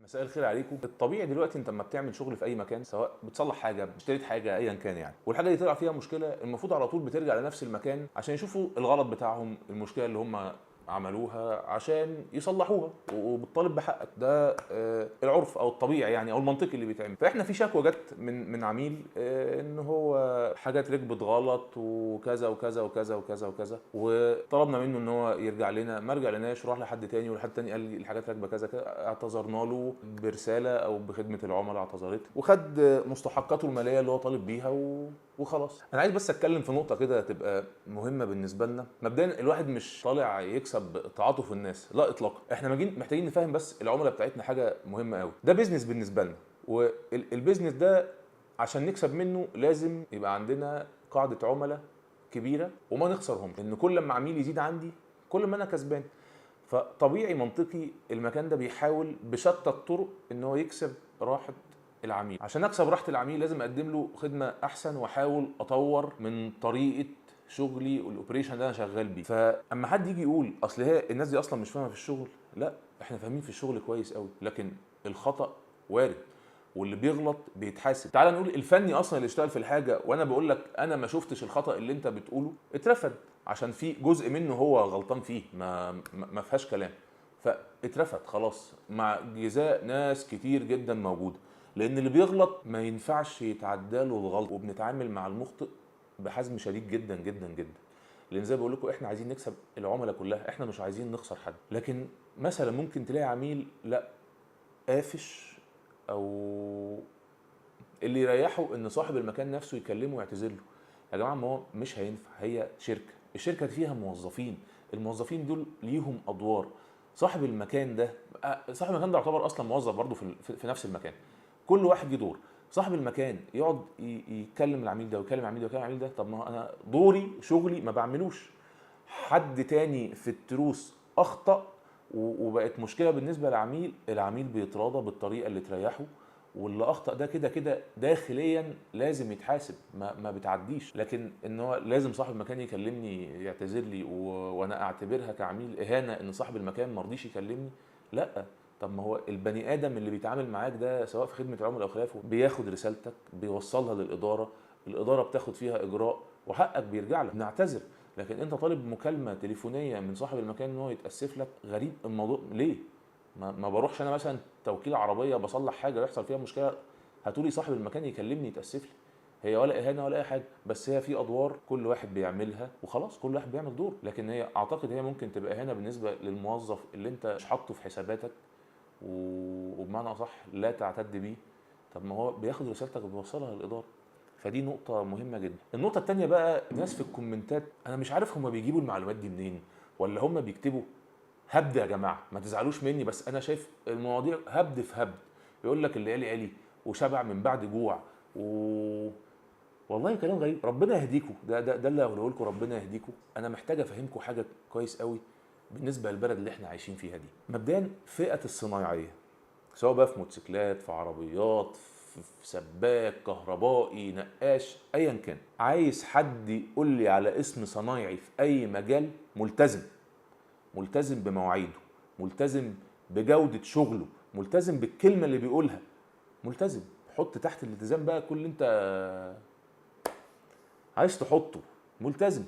مساء الخير عليكم. الطبيعي دلوقتي انت لما بتعمل شغل في اي مكان، سواء بتصلح حاجه، اشتريت حاجه، ايا كان يعني، والحاجه دي طلع فيها مشكله، المفروض على طول بترجع لنفس المكان عشان يشوفوا الغلط بتاعهم، المشكله اللي هم عملوها عشان يصلحوها، وبتطالب بحقك. ده العرف او الطبيعي يعني، او المنطقي اللي بيتعمل. فاحنا في شكوى جت من عميل ان هو حاجات ركبت غلط وكذا وكذا وكذا وكذا وكذا، وطلبنا منه ان هو يرجع لنا. ما رجع لناش، راح لحد تاني، ولحد تاني قال لي الحاجات راكبه كذا كذا. اعتذرنا له برساله او بخدمه العملاء، اعتذرت وخد مستحقاته الماليه اللي هو طالب بيها وخلاص. انا عايز بس اتكلم في نقطه كده تبقى مهمه بالنسبه لنا. مبدئيا الواحد مش طالع يكسب تعاطف الناس، لا اطلاقا. احنا محتاجين نفهم بس العملاء بتاعتنا حاجه مهمه قوي. ده بيزنس بالنسبه لنا، والبيزنس ده عشان نكسب منه لازم يبقى عندنا قاعده عملاء كبيره وما نخسرهم. ان كل ما عميل يزيد عندي كل ما انا كسبان. فطبيعي منطقي المكان ده بيحاول بشتى الطرق ان هو يكسب راحه العميل. عشان اكسب راحه العميل لازم اقدم له خدمه احسن، واحاول اطور من طريقه شغلي والاوبريشن اللي انا شغال بيه. فاما حد يجي يقول اصل هي الناس دي اصلا مش فاهمه في الشغل، لا، احنا فاهمين في الشغل كويس قوي، لكن الخطا وارد، واللي بيغلط بيتحاسب. تعال نقول الفني اصلا اللي اشتغل في الحاجه، وانا بقول لك انا ما شفتش الخطا اللي انت بتقوله، اترفد عشان في جزء منه هو غلطان فيه، ما فيهاش كلام. فاترفد خلاص، مع جزاء ناس كتير جدا موجوده. لان اللي بيغلط ما ينفعش يتعدى له الغلط، وبنتعامل مع المخطئ بحزم شديد جدا جدا جدا. لان زي ما بقول لكم احنا عايزين نكسب العملاء كلها، احنا مش عايزين نخسر حد. لكن مثلا ممكن تلاقي عميل لا قافش، او اللي يريحه ان صاحب المكان نفسه يكلمه ويعتذر له. يا جماعه ما هو مش هينفع، هي شركه، الشركه فيها موظفين، الموظفين دول ليهم ادوار. صاحب المكان ده صاحب المكان ده يعتبر اصلا موظف برضه في نفس المكان. كل واحد ليه دور. صاحب المكان يقعد يتكلم العميل ده ويكلم العميل ده ويكلم العميل ده، طب ما انا دوري شغلي ما بعملوش. حد تاني في التروس اخطأ وبقت مشكله بالنسبه للعميل، العميل بيتراضى بالطريقه اللي تريحه، واللي اخطا ده كده كده داخليا لازم يتحاسب، ما بتعديش. لكن ان هو لازم صاحب المكان يكلمني يعتذر لي وانا اعتبرها كعميل اهانه ان صاحب المكان ما رضيش يكلمني، لا. طب ما هو البني ادم اللي بيتعامل معاك ده، سواء في خدمه العملاء او خلافه، بياخد رسالتك بيوصلها للاداره، الاداره بتاخد فيها اجراء وحقك بيرجع لك، نعتذر. لكن انت طالب مكالمه تليفونيه من صاحب المكان ان هو يتاسف لك، غريب الموضوع ليه؟ ما بروحش انا مثلا توكيل عربيه بصلح حاجه يحصل فيها مشكله، هتقولي صاحب المكان يكلمني يتاسف لي؟ هي ولا اهانه ولا اي حاجه، بس هي في ادوار كل واحد بيعملها وخلاص، كل واحد بيعمل دور. لكن هي اعتقد هي ممكن تبقى اهانه بالنسبه للموظف اللي انت مش حاطه في حساباتك، وبمعنى اصح لا تعتد بيه. طب ما هو بياخد رسالتك وبيوصلها للاداره. فدي نقطة مهمة جدا. النقطة التانية بقى، الناس في الكومنتات أنا مش عارف هما بيجيبوا المعلومات دي منين، ولا هما بيكتبوا هبد. يا جماعة ما تزعلوش مني، بس أنا شايف المواضيع هبد في هبد. يقول لك اللي قالي قالي وشبع من بعد جوع والله كلام غريب. ربنا يهديكم، ده اللي هقوله لكم، ربنا يهديكم. أنا محتاج أفهمكم حاجة كويس قوي بالنسبة للبلد اللي احنا عايشين فيها دي. مبدئيا فئة الصنايعية، سواء بقى في موتوسيكلات، في عربيات، في سباك، كهربائي، نقاش، ايا كان، عايز حد يقول لي على اسم صنايعي في اي مجال ملتزم، ملتزم بمواعيده، ملتزم بجودة شغله، ملتزم بالكلمة اللي بيقولها، ملتزم. حط تحت الالتزام بقى كل اللي انت عايز تحطه. ملتزم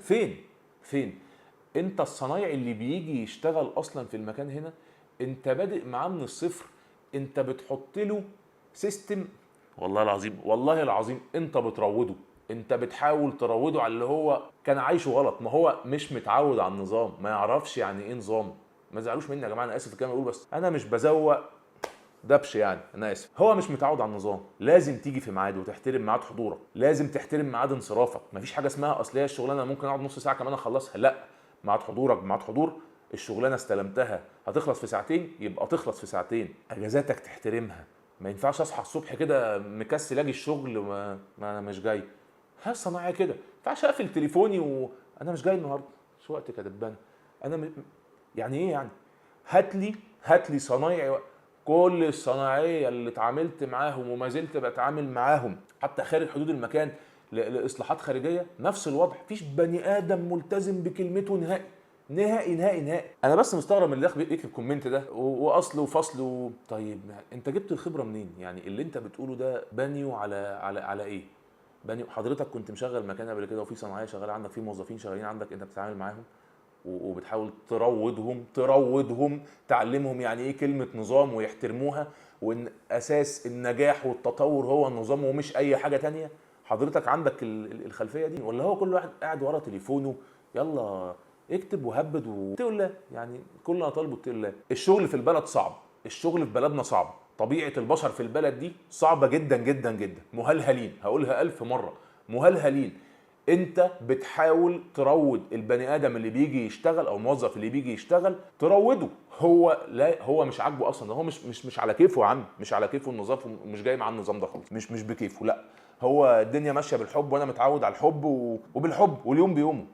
فين انت الصنايعي اللي بيجي يشتغل اصلا في المكان هنا، انت بادئ معاه من الصفر، انت بتحط له سيستم. والله العظيم والله العظيم انت بتروضه، انت بتحاول تروضه على اللي هو كان عايشه غلط. ما هو مش متعود على النظام، ما يعرفش يعني ايه نظام. ما تزعلوش مني يا جماعه، انا اسف في الكلام اقول، بس انا مش بزوق دبش يعني، انا اسف. هو مش متعود على النظام. لازم تيجي في ميعاد وتحترم ميعاد حضورك، لازم تحترم ميعاد انصرافك. مفيش حاجه اسمها اصل هي الشغلانه ممكن اقعد نص ساعه كمان اخلصها، لا. ميعاد حضورك ميعاد حضور. الشغلانه استلمتها هتخلص في ساعتين، يبقى تخلص في ساعتين. اجازاتك تحترمها. ما ينفعش اصحى الصبح كده مكسل اجي الشغل ما انا مش جاي. ها الصناعيه كده، ما ينفعش اقفل تليفوني وانا مش جاي النهارده، مش وقت كدبان. انا يعني ايه يعني؟ هات لي صنايعي. كل الصناعيه اللي اتعاملت معاهم وما زلت بتعامل معاهم حتى خارج حدود المكان لاصلاحات خارجيه، نفس الوضع. مفيش بني ادم ملتزم بكلمته نهائي. نهائي نهائي نهائي. انا بس مستغرب من اللي يكتب كومنت ده واصل وفصل طيب انت جبت الخبره منين؟ يعني اللي انت بتقوله ده بانيو على ايه؟ بانيو حضرتك كنت مشغل مكان قبل كده وفي صناعيه شغاله عندك، في موظفين شغالين عندك، انت بتتعامل معاهم وبتحاول تروضهم تعلمهم يعني ايه كلمه نظام ويحترموها، وان اساس النجاح والتطور هو النظام ومش اي حاجه تانية. حضرتك عندك الخلفيه دي؟ ولا هو كل واحد قاعد ورا تليفونه يلا اكتب وهبد واتقوا الله؟ يعني كل انا طالبه اتقوا الله. الشغل في البلد صعب، الشغل في بلدنا صعب، طبيعه البشر في البلد دي صعبه جدا جدا جدا، مهلهلين، هقولها 1000 مره، مهلهلين. انت بتحاول تروض البني ادم اللي بيجي يشتغل او الموظف اللي بيجي يشتغل، تروضه. هو لا، هو مش عاجبه اصلا، هو مش على كيفه يا عم، مش على كيفه النظام، مش جاي مع النظام ده خالص، مش بكيفه، لا. هو الدنيا ماشيه بالحب وانا متعود على الحب وبالحب واليوم بيومه.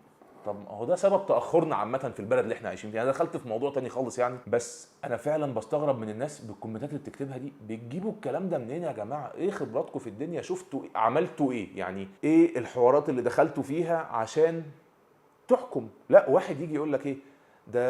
طب هو ده سبب تاخرنا عامه في البلد اللي احنا عايشين فيها. انا دخلت في موضوع تاني خالص يعني، بس انا فعلا بستغرب من الناس بالكومنتات اللي بتكتبها دي. بتجيبوا الكلام ده منين يا جماعه؟ ايه خبراتكم في الدنيا؟ شفتوا عملتوا ايه؟ يعني ايه الحوارات اللي دخلتوا فيها عشان تحكم؟ لا، واحد يجي يقول لك ايه ده،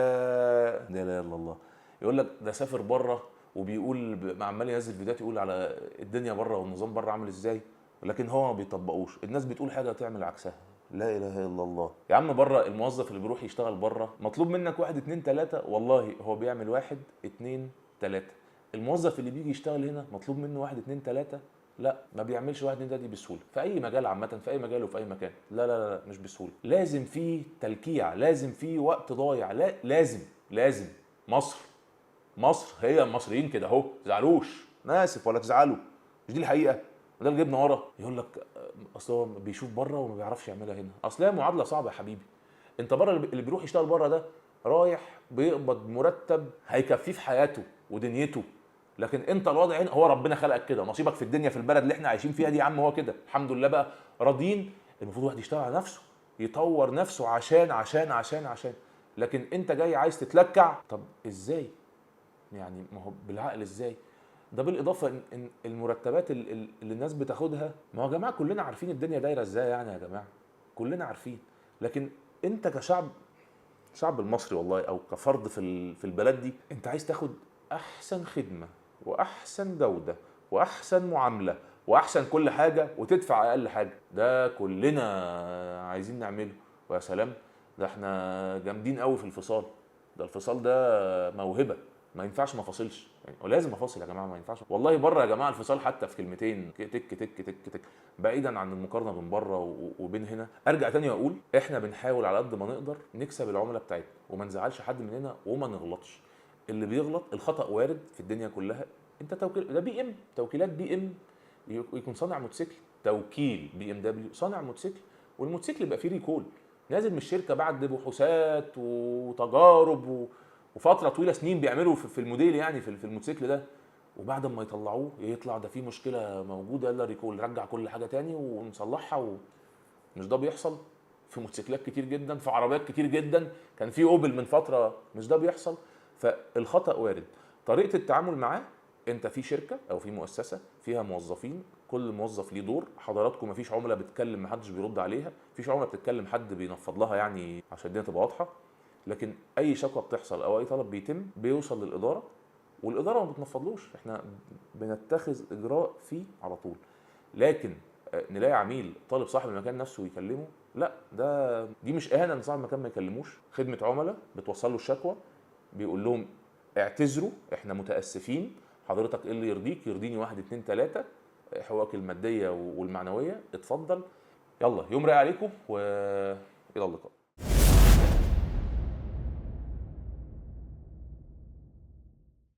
لا اله الا الله، يقول لك ده سافر بره وبيقول عمال ينزل فيديوهات يقول على الدنيا بره والنظام بره عامل ازاي، لكن هو ما بيطبقوش. الناس بتقول حاجه تعمل عكسها. لا اله الا الله يا عم. بره الموظف اللي بيروح يشتغل بره مطلوب منك 1 2 3، والله هو بيعمل 1 2 3. الموظف اللي بيجي يشتغل هنا مطلوب منه 1 2 3، لا ما بيعملش 1 2 3 دي بسهوله. في اي مجال عامه، في اي مجال وفي اي مكان، لا لا لا مش بسهوله. لازم في تلكيع، لازم في وقت ضايع، لا لازم. مصر هي المصريين كده اهو، زعلوش، انا اسف ولا تزعلوا، مش دي الحقيقه. ده اللي جبنا ورا يقول لك اصل هو بيشوف بره وما بيعرفش يعملها هنا. اصل هي معادله صعبه يا حبيبي. انت بره اللي بيروح يشتغل بره ده رايح بيقبض مرتب هيكفيه في حياته ودنيته، لكن انت الوضع هنا هو ربنا خلقك كده، نصيبك في الدنيا في البلد اللي احنا عايشين فيها دي يا عم، هو كده الحمد لله بقى راضيين. المفروض واحد يشتغل على نفسه، يطور نفسه عشان لكن انت جاي عايز تتلكع. طب ازاي يعني؟ ما هو بالعقل ازاي؟ ده بالاضافه ان المرتبات اللي الناس بتاخدها، ما هو يا جماعه كلنا عارفين الدنيا دايره ازاي يعني يا جماعه، كلنا عارفين. لكن انت كشعب، الشعب المصري والله، او كفرد في البلد دي، انت عايز تاخد احسن خدمه واحسن جوده واحسن معامله واحسن كل حاجه وتدفع اقل حاجه. ده كلنا عايزين نعمله. ويا سلام، ده احنا جامدين قوي في الفصال. ده الفصال ده موهبه، ما ينفعش ما افاصلش يعني، ولازم افاصل يا جماعه، ما ينفعش والله. بره يا جماعه الفصال حتى في كلمتين تك تك تك تك، بعيدا عن المقارنه بين بره وبين هنا. ارجع تاني واقول احنا بنحاول على قد ما نقدر نكسب العملاء بتاعتنا وما نزعلش حد مننا وما نغلطش. اللي بيغلط، الخطا وارد في الدنيا كلها. انت توكيل، ده بي ام، توكيلات بي ام، يكون صانع موتوسيكل، توكيل بي ام دبليو صانع موتوسيكل، والموتوسيكل يبقى فيه ريكول نازل من الشركه بعد بحوثات وتجارب وفتره طويله، سنين بيعملوا في الموديل يعني في الموتوسيكل ده، وبعد ما يطلعوه يطلع ده فيه مشكله موجوده، يلا ريكول، رجع كل حاجه تاني ونصلحها. مش ده بيحصل في موتوسيكلات كتير جدا، في عربيات كتير جدا، كان في اوبل من فتره، مش ده بيحصل؟ فالخطا وارد. طريقه التعامل معاه، انت في شركه او في مؤسسه فيها موظفين، كل موظف ليه دور. حضراتكم مفيش عملاء بتتكلم محدش بيرد عليها، مفيش عملاء بتتكلم حد بينفض لها يعني، عشان الدنيا تبقى واضحه. لكن اي شكوى بتحصل او اي طلب بيتم بيوصل للاداره، والاداره ما بتنفضلوش، احنا بنتخذ اجراء فيه على طول. لكن نلاقي عميل طالب صاحب المكان نفسه يكلمه، لا، دي مش اهانه ان صاحب المكان ما يكلموش. خدمه عملاء بتوصل له الشكوى، بيقول لهم اعتذروا، احنا متاسفين، حضرتك ايه اللي يرضيك؟ يرضيني 1 2 3، حقوقك الماديه والمعنويه، اتفضل. يلا يوم رايق عليكم والى اللقاء.